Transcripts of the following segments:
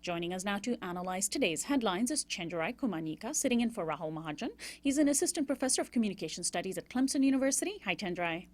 Joining us now to analyze today's headlines is Chenjerai Kumanyika, sitting in for Rahul Mahajan. He's an assistant professor of communication studies at Clemson University. Hi, Chenjerai.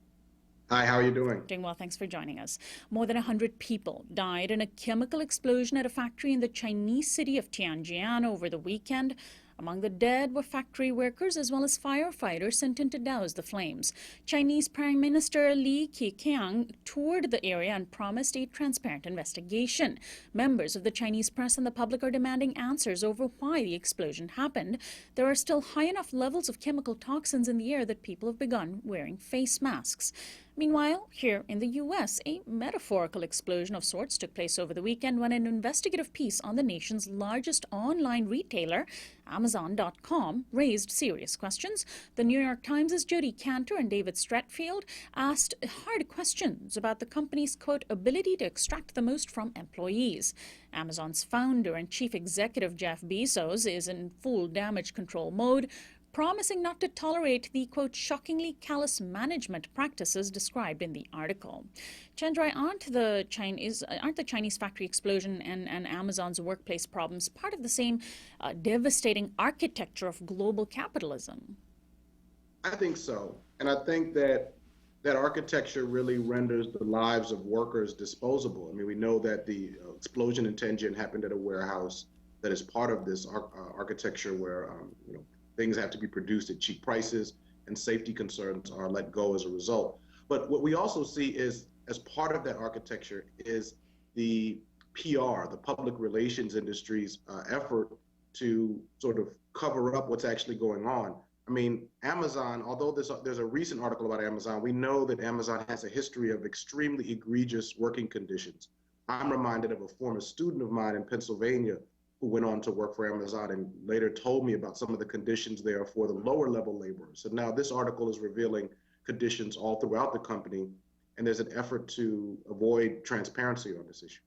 Hi, how are you doing? Doing well, thanks for joining us. More than 100 people died in a chemical explosion at a factory in the Chinese city of Tianjin over the weekend. Among the dead were factory workers as well as firefighters sent in to douse the flames. Chinese Prime Minister Li Keqiang toured the area and promised a transparent investigation. Members of the Chinese press and the public are demanding answers over why the explosion happened. There are still high enough levels of chemical toxins in the air that people have begun wearing face masks. Meanwhile, here in the U.S., a metaphorical explosion of sorts took place over the weekend when an investigative piece on the nation's largest online retailer, Amazon.com, raised serious questions. The New York Times' Jody Cantor and David Stratfield asked hard questions about the company's, quote, ability to extract the most from employees. Amazon's founder and chief executive Jeff Bezos is in full damage control mode, promising not to tolerate the, quote, shockingly callous management practices described in the article. Chenjerai, aren't the Chinese factory explosion and Amazon's workplace problems part of the same devastating architecture of global capitalism? I think so. And I think that architecture really renders the lives of workers disposable. I mean, we know that the explosion in Tianjin happened at a warehouse that is part of this architecture where, things have to be produced at cheap prices and safety concerns are let go as a result. But what we also see is, as part of that architecture, is the PR, the public relations industry's effort to sort of cover up what's actually going on. I mean, Amazon, although there's a recent article about Amazon, we know that Amazon has a history of extremely egregious working conditions. I'm reminded of a former student of mine in Pennsylvania who went on to work for Amazon and later told me about some of the conditions there for the lower level laborers. So now this article is revealing conditions all throughout the company, and there's an effort to avoid transparency on this issue.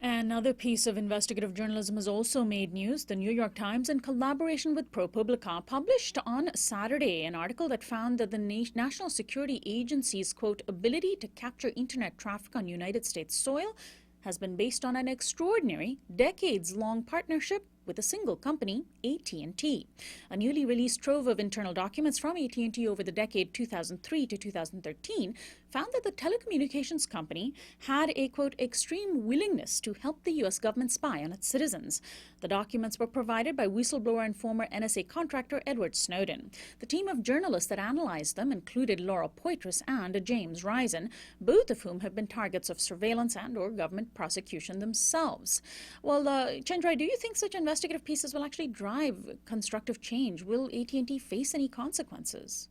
Another piece of investigative journalism has also made news. The New York Times, in collaboration with ProPublica, published on Saturday an article that found that the National Security Agency's, quote, ability to capture internet traffic on United States soil has been based on an extraordinary, decades-long partnership with a single company, AT&T. A newly released trove of internal documents from AT&T over the decade 2003 to 2013 found that the telecommunications company had a, quote, extreme willingness to help the U.S. government spy on its citizens. The documents were provided by whistleblower and former NSA contractor Edward Snowden. The team of journalists that analyzed them included Laura Poitras and James Risen, both of whom have been targets of surveillance and or government prosecution themselves. Well, Chenjerai, do you think such investigative pieces will actually drive constructive change? Will AT&T face any consequences?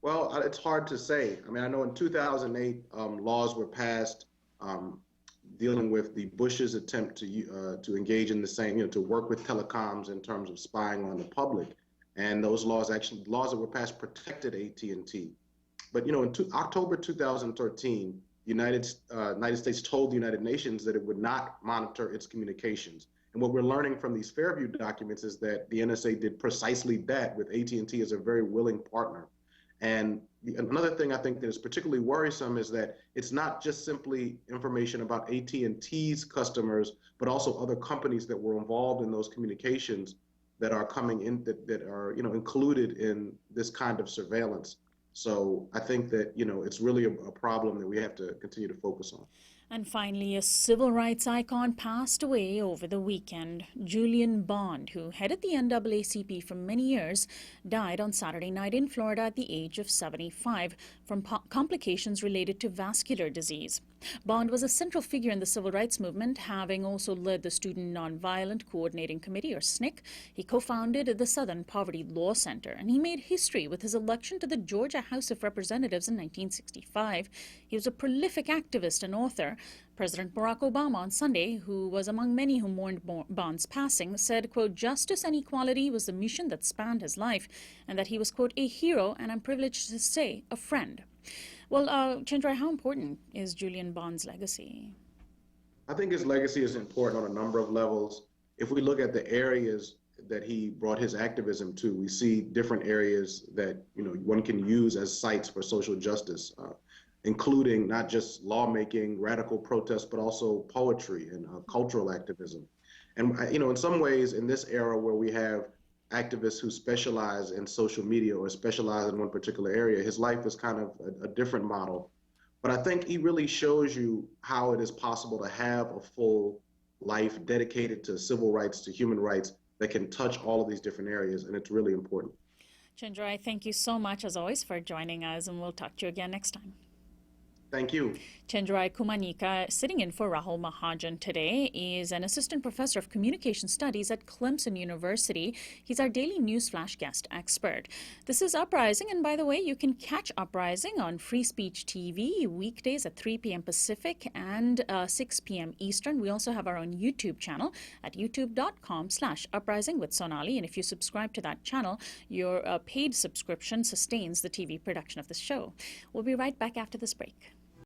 Well, it's hard to say. I mean, I know in 2008, laws were passed dealing with the Bush's attempt to engage in the same, to work with telecoms in terms of spying on the public. And those laws that were passed protected AT&T. But, in October 2013, United States told the United Nations that it would not monitor its communications. And what we're learning from these Fairview documents is that the NSA did precisely that, with AT&T as a very willing partner. And another thing I think that is particularly worrisome is that it's not just simply information about AT&T's customers, but also other companies that were involved in those communications that are coming in, that are included in this kind of surveillance. So I think that it's really a problem that we have to continue to focus on. And finally, a civil rights icon passed away over the weekend. Julian Bond, who headed the NAACP for many years, died on Saturday night in Florida at the age of 75 from complications related to vascular disease. Bond was a central figure in the civil rights movement, having also led the Student Nonviolent Coordinating Committee, or SNCC. He co-founded the Southern Poverty Law Center, and he made history with his election to the Georgia House of Representatives in 1965. He was a prolific activist and author. President Barack Obama on Sunday, who was among many who mourned Bond's passing, said, quote, justice and equality was the mission that spanned his life, and that he was, quote, a hero, and I'm privileged to say, a friend. Well, Chenjerai, how important is Julian Bond's legacy? I think his legacy is important on a number of levels. If we look at the areas that he brought his activism to, we see different areas that one can use as sites for social justice. including not just lawmaking, radical protests, but also poetry and cultural activism. And in some ways, in this era where we have activists who specialize in social media or specialize in one particular area, his life is kind of a different model. But I think he really shows you how it is possible to have a full life dedicated to civil rights, to human rights, that can touch all of these different areas, and it's really important. Chenjerai, thank you so much, as always, for joining us, and we'll talk to you again next time. Thank you. Chenjerai Kumanyika, sitting in for Rahul Mahajan today, is an assistant professor of communication studies at Clemson University. He's our daily Newsflash guest expert. This is Uprising, and by the way, you can catch Uprising on Free Speech TV weekdays at 3 p.m. Pacific and 6 p.m. Eastern. We also have our own YouTube channel at youtube.com/uprising with Sonali, and if you subscribe to that channel, your paid subscription sustains the TV production of this show. We'll be right back after this break.